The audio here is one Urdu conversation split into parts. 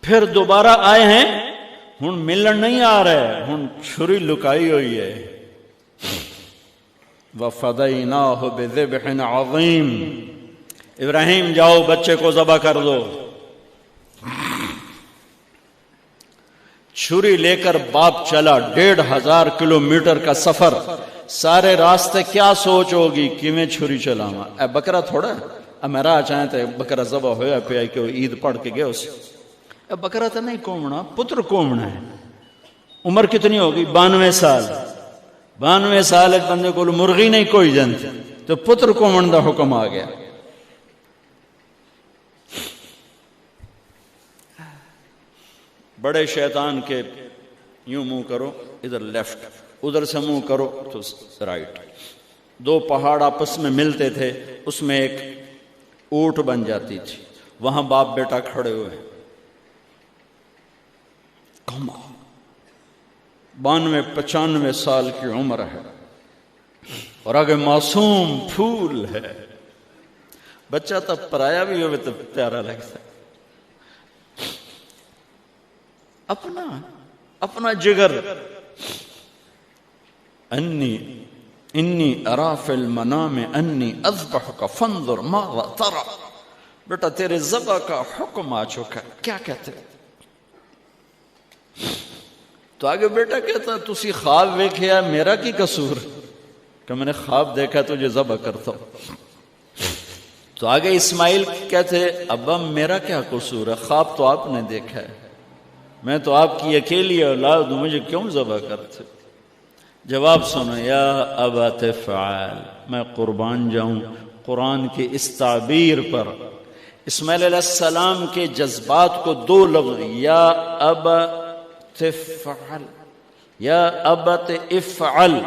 پھر دوبارہ آئے ہیں، ہن ملن نہیں آ رہے، ہن چھری لکائی ہوئی ہے. وَفَدَيْنَاهُ بِذِبْحٍ عَظِيمٍ، ابراہیم جاؤ بچے کو ذبح کر دو. چھری لے کر باپ چلا، 1500 کلومیٹر کا سفر. سارے راستے کیا سوچ ہوگی کہ میں چھری چلاواں، اے بکرا تھوڑا میں راہ چاہیں تے بکرا ذبح ہویا پیا کہ عید پڑھ کے گئے اس. اے بکرا تو نہیں کومنا، پتر کومنا ہے. عمر کتنی ہوگی؟ 92 سال. 92 سال ایک بندے کو مرغی نہیں کوئی جنت، تو پتر کومن دا حکم آ گیا. بڑے شیطان کے یوں منہ کرو ادھر لیفٹ، ادھر سے منہ کرو تو رائٹ. 2 پہاڑ آپس میں ملتے تھے، اس میں ایک اونٹ بن جاتی تھی. وہاں باپ بیٹا کھڑے ہوئے، 92-95 سال کی عمر ہے اور آگے معصوم پھول ہے. بچہ تب پرایا بھی ہوئے تو پیارا لگتا ہے. اپنا جگر. انی ارا فی المنام انی اذبحک فانظر ماذا ترى. بیٹا تیرے ذبح کا حکم آ چکا ہے، کیا کہتے؟ تو آگے بیٹا کہتا تسی خواب ویکھیا، میرا کی قصور کہ میں نے خواب دیکھا تجھے ذبح کرتا ہوں. تو آگے اسماعیل کہتے ابا میرا کیا قصور ہے، خواب تو آپ نے دیکھا ہے، میں تو آپ کی اکیلی اولاد ہوں، مجھے کیوں ذبح کرتے؟ جواب سنو، یا ابا تفعل، میں قربان جاؤں قرآن کی اس تعبیر پر. اسماعیل علیہ السلام کے جذبات کو 2 لفظ، یا ابا تفعل، یا ابت افعل.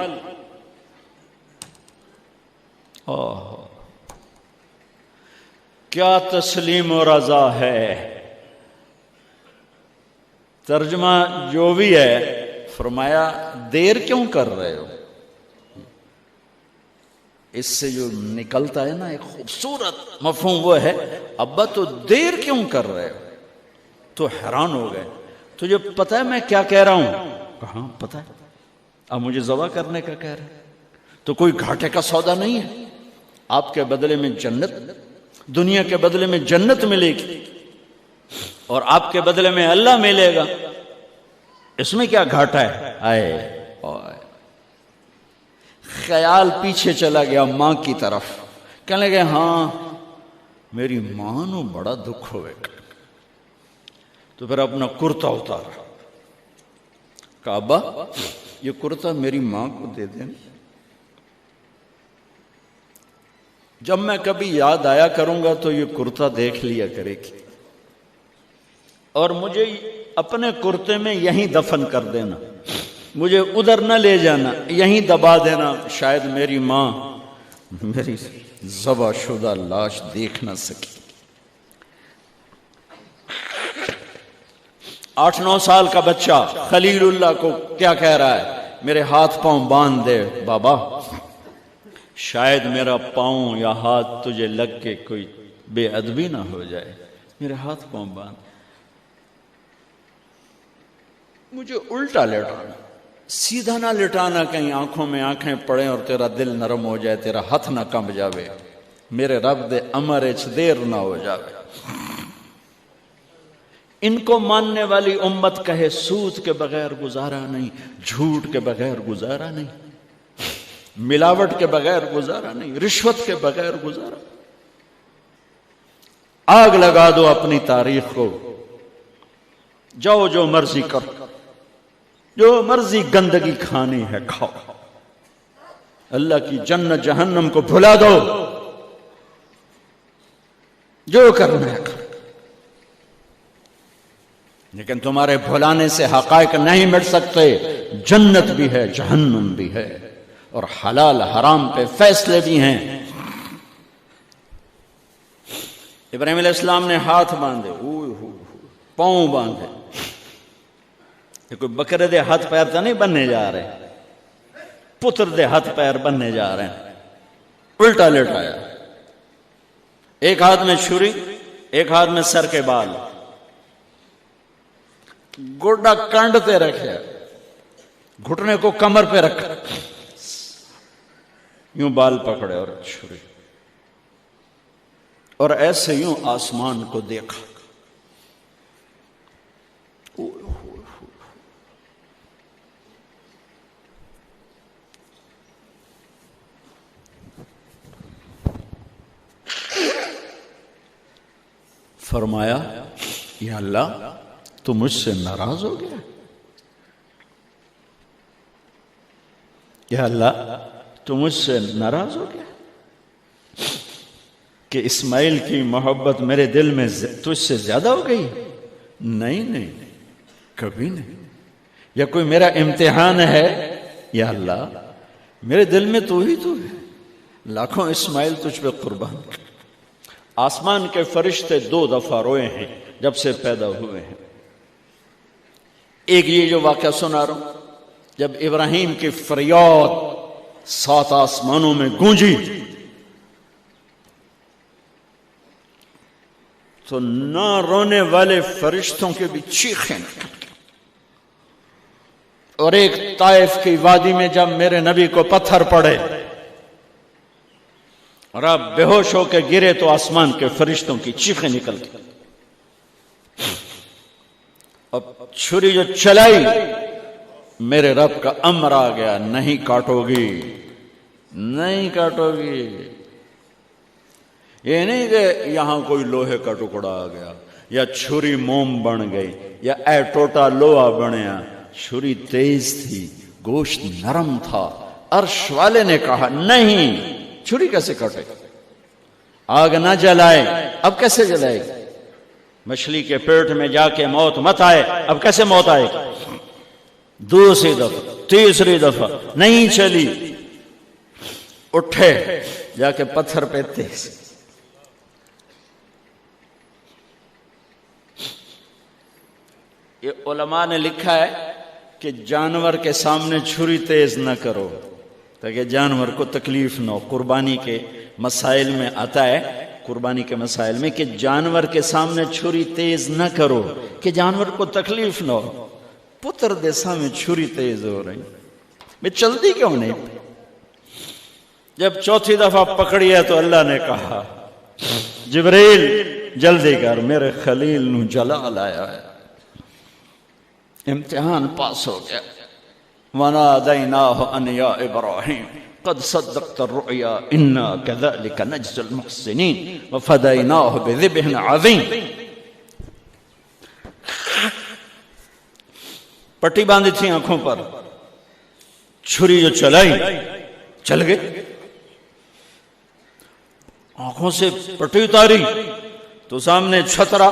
کیا تسلیم و رضا ہے. ترجمہ جو بھی ہے، فرمایا دیر کیوں کر رہے ہو. اس سے جو نکلتا ہے نا ایک خوبصورت مفہوم، وہ ہے ابا تو دیر کیوں کر رہے ہو. تو حیران ہو گئے، تجھے پتہ ہے میں کیا کہہ رہا ہوں؟ کہاں پتہ ہے، اب مجھے ذبح کرنے کا کہہ رہے. تو کوئی گھاٹے کا سودا نہیں ہے. آپ کے بدلے میں جنت، دنیا کے بدلے میں جنت ملے گی اور آپ کے بدلے میں اللہ ملے گا. اس میں کیا گھاٹا ہے؟ آئے خیال پیچھے چلا گیا ماں کی طرف. کہنے لگے ہاں میری ماں نو بڑا دکھ ہوئے. تو پھر اپنا کرتا اتارا، کہا ابا یہ کرتا میری ماں کو دے دیں، جب میں کبھی یاد آیا کروں گا تو یہ کرتا دیکھ لیا کرے گی، اور مجھے اپنے کرتے میں یہیں دفن کر دینا، مجھے ادھر نہ لے جانا، یہیں دبا دینا، شاید میری ماں میری ذبح شدہ لاش دیکھ نہ سکی. 8-9 سال کا بچہ خلیل اللہ کو کیا کہہ رہا ہے؟ میرے ہاتھ پاؤں باندھ دے بابا، شاید میرا پاؤں یا ہاتھ تجھے لگ کے کوئی بے ادبی نہ ہو جائے، میرے ہاتھ پاؤں باندھ. مجھے الٹا لٹانا، سیدھا نہ لٹانا، کہیں آنکھوں میں آنکھیں پڑیں اور تیرا دل نرم ہو جائے، تیرا ہاتھ نہ کمب جاوے، میرے رب دے امر اچ دیر نہ ہو جاوے. ان کو ماننے والی امت کہے سود کے بغیر گزارا نہیں، جھوٹ کے بغیر گزارا نہیں، ملاوٹ کے بغیر گزارا نہیں، رشوت کے بغیر گزارا. آگ لگا دو اپنی تاریخ کو، جاؤ جو مرضی کرو، جو مرضی گندگی کھانی ہے کھاؤ، اللہ کی جنت جہنم کو بھلا دو، جو کرنا ہے کرو. لیکن تمہارے بھلانے سے حقائق نہیں مٹ سکتے. جنت بھی ہے، جہنم بھی ہے، اور حلال حرام پہ فیصلے بھی ہیں. ابراہیم علیہ السلام نے ہاتھ باندھے، پاؤں باندھے. یہ کوئی بکرے دے ہاتھ پیر تو نہیں بننے جا رہے، پتر دے ہاتھ پیر بننے جا رہے ہیں. الٹا لٹایا، ایک ہاتھ میں چھری، ایک ہاتھ میں سر کے بال. گوڈا کانڈ پہ رکھے، گھٹنے کو کمر پہ رکھا، یوں بال پکڑے اور چھری، اور ایسے یوں آسمان کو دیکھا۔ فرمایا یا اللہ تو مجھ سے ناراض ہو گیا؟ یا اللہ تو مجھ سے ناراض ہو گیا کہ اسماعیل کی محبت میرے دل میں تجھ سے زیادہ ہو گئی؟ نہیں، کبھی نہیں۔ یا کوئی میرا امتحان ہے؟ یا اللہ میرے دل میں تو ہی تو ہے، لاکھوں اسماعیل تجھ پہ قربان۔ آسمان کے فرشتے 2 دفعہ روئے ہیں جب سے پیدا ہوئے ہیں۔ ایک یہ جو واقعہ سنا رہا ہوں، جب ابراہیم کی فریاد 7 آسمانوں میں گونجی تو نہ رونے والے فرشتوں کے بھی چیخیں نکل، اور ایک طائف کی وادی میں جب میرے نبی کو پتھر پڑے اور آپ بے ہوش ہو کے گرے تو آسمان کے فرشتوں کی چیخیں نکل گئی۔ اب چھری جو چلائی، میرے رب کا امر آ گیا، نہیں کاٹو گی، نہیں کاٹو گی۔ یہ نہیں کہ یہاں کوئی لوہے کا ٹکڑا آ گیا، یا چھری موم بن گئی، یا اے ٹوٹا لوہا بنیا۔ چھری تیز تھی، گوشت نرم تھا۔ عرش والے نے کہا نہیں، چھری کیسے کٹے؟ آگ نہ جلائے، اب کیسے جلائے گی؟ مچھلی کے پیٹ میں جا کے موت مت آئے، اب کیسے موت آئے گی؟ دوسری دفعہ، تیسری دفعہ نہیں چلی، اٹھے جا کے پتھر پہ تیز۔ یہ علماء نے لکھا ہے کہ جانور کے سامنے چھری تیز نہ کرو تاکہ جانور کو تکلیف نہ ہو۔ قربانی کے مسائل میں آتا ہے، قربانی کے مسائل میں، کہ جانور کے سامنے چھری تیز نہ کرو کہ جانور کو تکلیف نہ ہو۔ پتر دیسا میں چھری تیز ہو رہی، میں چلتی کیوں نہیں؟ جب چوتھی دفعہ پکڑی ہے تو اللہ نے کہا جبریل جلدی کر، میرے خلیل نو جلا لایا ہے۔ امتحان پاس ہو گیا۔ وَنَادَيْنَاهُ أَنْ يَا إِبْرَاهِيمُ قَدْ صَدَّقْتَ الرُّؤْيَا إِنَّا كَذَلِكَ نَجْزِي الْمُحْسِنِينَ وَفَدَيْنَاهُ بِذِبْحٍ عَظِيمٍ۔ پٹی باندھی تھی آنکھوں پر، چھری جو چلائی چل گئے، آنکھوں سے پٹی اتاری تو سامنے چھترا،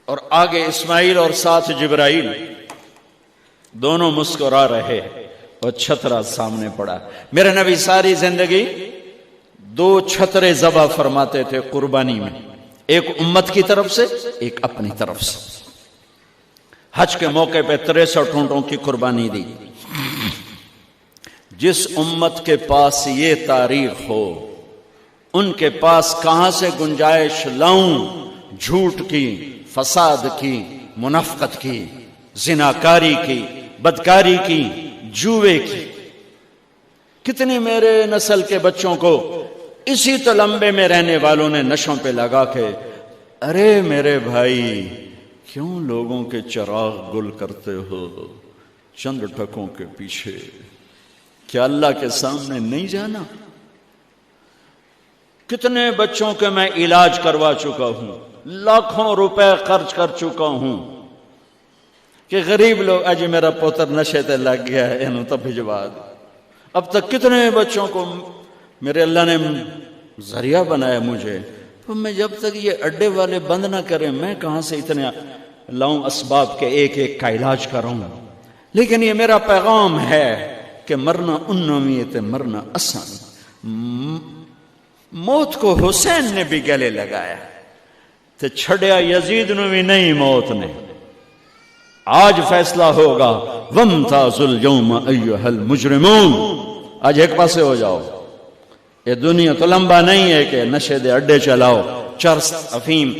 اور آگے اسماعیل اور ساتھ جبرائیل، دونوں مسکرا رہے اور چھترا سامنے پڑا۔ میرے نبی ساری زندگی 2 چھترے ذبح فرماتے تھے قربانی میں، ایک امت کی طرف سے، ایک اپنی طرف سے۔ حج کے موقع پہ 63 اونٹوں کی قربانی دی۔ جس امت کے پاس یہ تاریخ ہو، ان کے پاس کہاں سے گنجائش لاؤں جھوٹ کی، فساد کی، منافقت کی، زناکاری کی، بدکاری کی، جوے کی۔ کتنے میرے نسل کے بچوں کو اسی تلمبے میں رہنے والوں نے نشوں پہ لگا کے، ارے میرے بھائی کیوں لوگوں کے چراغ گل کرتے ہو چند ٹکوں کے پیچھے؟ کیا اللہ کے سامنے نہیں جانا؟ کتنے بچوں کے میں علاج کروا چکا ہوں، لاکھوں روپے خرچ کر چکا ہوں کہ غریب لوگ اج میرا پوتر نشے تے لگ گیا ہے، انہوں تب بھجوا دے۔ اب تک کتنے بچوں کو میرے اللہ نے ذریعہ بنایا مجھے، تو میں جب تک یہ اڈے والے بند نہ کریں میں کہاں سے اتنے لاؤں اسباب کے ایک ایک کا علاج کروں۔ لیکن یہ میرا پیغام ہے کہ مرنا انمیت مرنا آسان۔ موت کو حسین نے بھی گلے لگایا تو چھڑیا یزید نو بھی نہیں موت نے۔ آج فیصلہ ہوگا وَامْتَازُوا الْيَوْمَ أَيُّهَا الْمُجْرِمُونَ۔ آج ایک پاسے ہو جاؤ، یہ دنیا تو لمبا نہیں ہے کہ نشے دے اڈے چلاؤ، چرس افیم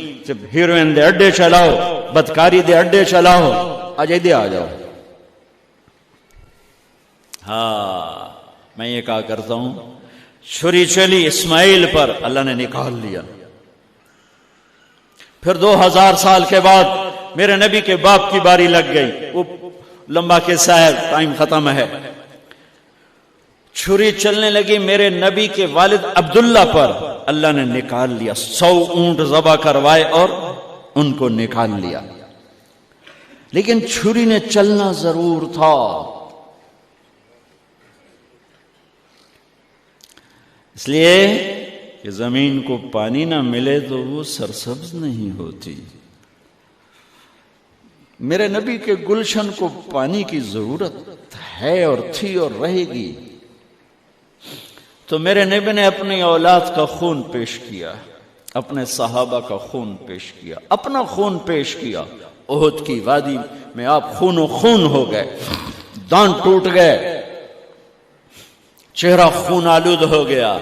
ہیروئن دے اڈے چلاؤ، بدکاری دے اڈے چلاؤ، آج ادھر آ جاؤ۔ ہاں میں یہ کہا کرتا ہوں، چھری چلی اسماعیل پر، اللہ نے نکال لیا۔ پھر 2000 سال کے بعد میرے نبی کے باپ کی باری لگ گئی، وہ لمبا قصہ ہے، ٹائم ختم ہے۔ چھری چلنے لگی میرے نبی کے والد عبداللہ پر، اللہ نے نکال لیا۔ 100 اونٹ ذبح کروائے اور ان کو نکال لیا، لیکن چھری نے چلنا ضرور تھا۔ اس لیے کہ زمین کو پانی نہ ملے تو وہ سرسبز نہیں ہوتی۔ میرے نبی کے گلشن کو پانی کی ضرورت ہے اور تھی اور رہے گی، تو میرے نبی نے اپنی اولاد کا خون پیش کیا، اپنے صحابہ کا خون پیش کیا، اپنا خون پیش کیا۔ احد کی وادی میں آپ خون و خون ہو گئے، دانت ٹوٹ گئے، چہرہ خون آلود ہو گیا۔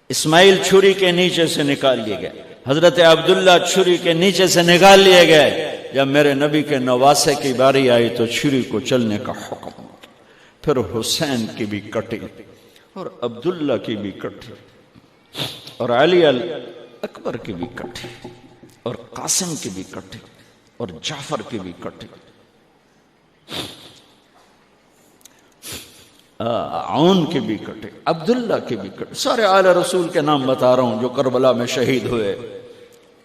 اسماعیل چھری کے نیچے سے نکال لیے گئے، حضرت عبداللہ چھری کے نیچے سے نکال لیے گئے۔ جب میرے نبی کے نواسے کی باری آئی تو چھری کو چلنے کا حکم، پھر حسین کی بھی کٹی اور عبداللہ کی بھی کٹی اور علی اکبر کی بھی کٹی اور قاسم کی بھی کٹی اور جعفر کی بھی کٹی، عون کی بھی کٹی، عبداللہ کی بھی کٹی۔ سارے آل رسول کے نام بتا رہا ہوں جو کربلا میں شہید ہوئے۔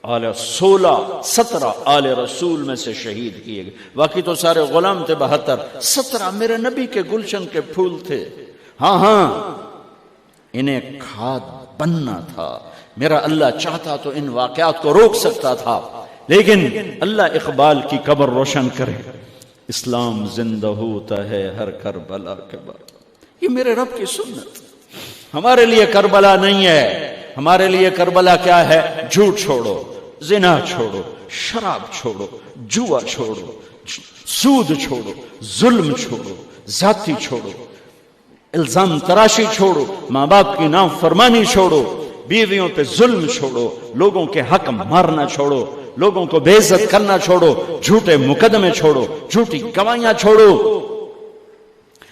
17 آل رسول میں سے شہید کیے گئے، باقی تو سارے غلام تھے 72، 17 میرے نبی کے گلشن کے پھول تھے۔ ہاں انہیں کھاد بننا تھا۔ میرا اللہ چاہتا تو ان واقعات کو روک سکتا تھا، لیکن اللہ اقبال کی قبر روشن کرے، اسلام زندہ ہوتا ہے ہر کربلا کے بعد۔ یہ میرے رب کی سنت۔ ہمارے لیے کربلا نہیں ہے، ہمارے لیے کربلا کیا ہے؟ جھوٹ چھوڑو، زنا چھوڑو، شراب چھوڑو، جوا چھوڑو، سود چھوڑو، ظلم چھوڑو، ذاتی چھوڑو، الزام تراشی چھوڑو، ماں باپ کی نافرمانی چھوڑو، بیویوں پہ ظلم چھوڑو، لوگوں کے حق مارنا چھوڑو، لوگوں کو بے عزت کرنا چھوڑو، جھوٹے مقدمے چھوڑو، جھوٹی گواہیاں چھوڑو۔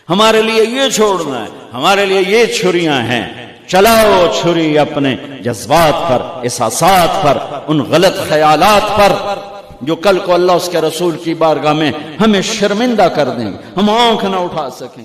ہمارے لیے یہ چھوڑنا ہے، ہمارے لیے یہ چھریاں ہیں۔ چلاؤ چھری اپنے جذبات پر، احساسات پر، ان غلط خیالات پر جو کل کو اللہ اس کے رسول کی بارگاہ میں ہمیں شرمندہ کر دیں، ہم آنکھ نہ اٹھا سکیں۔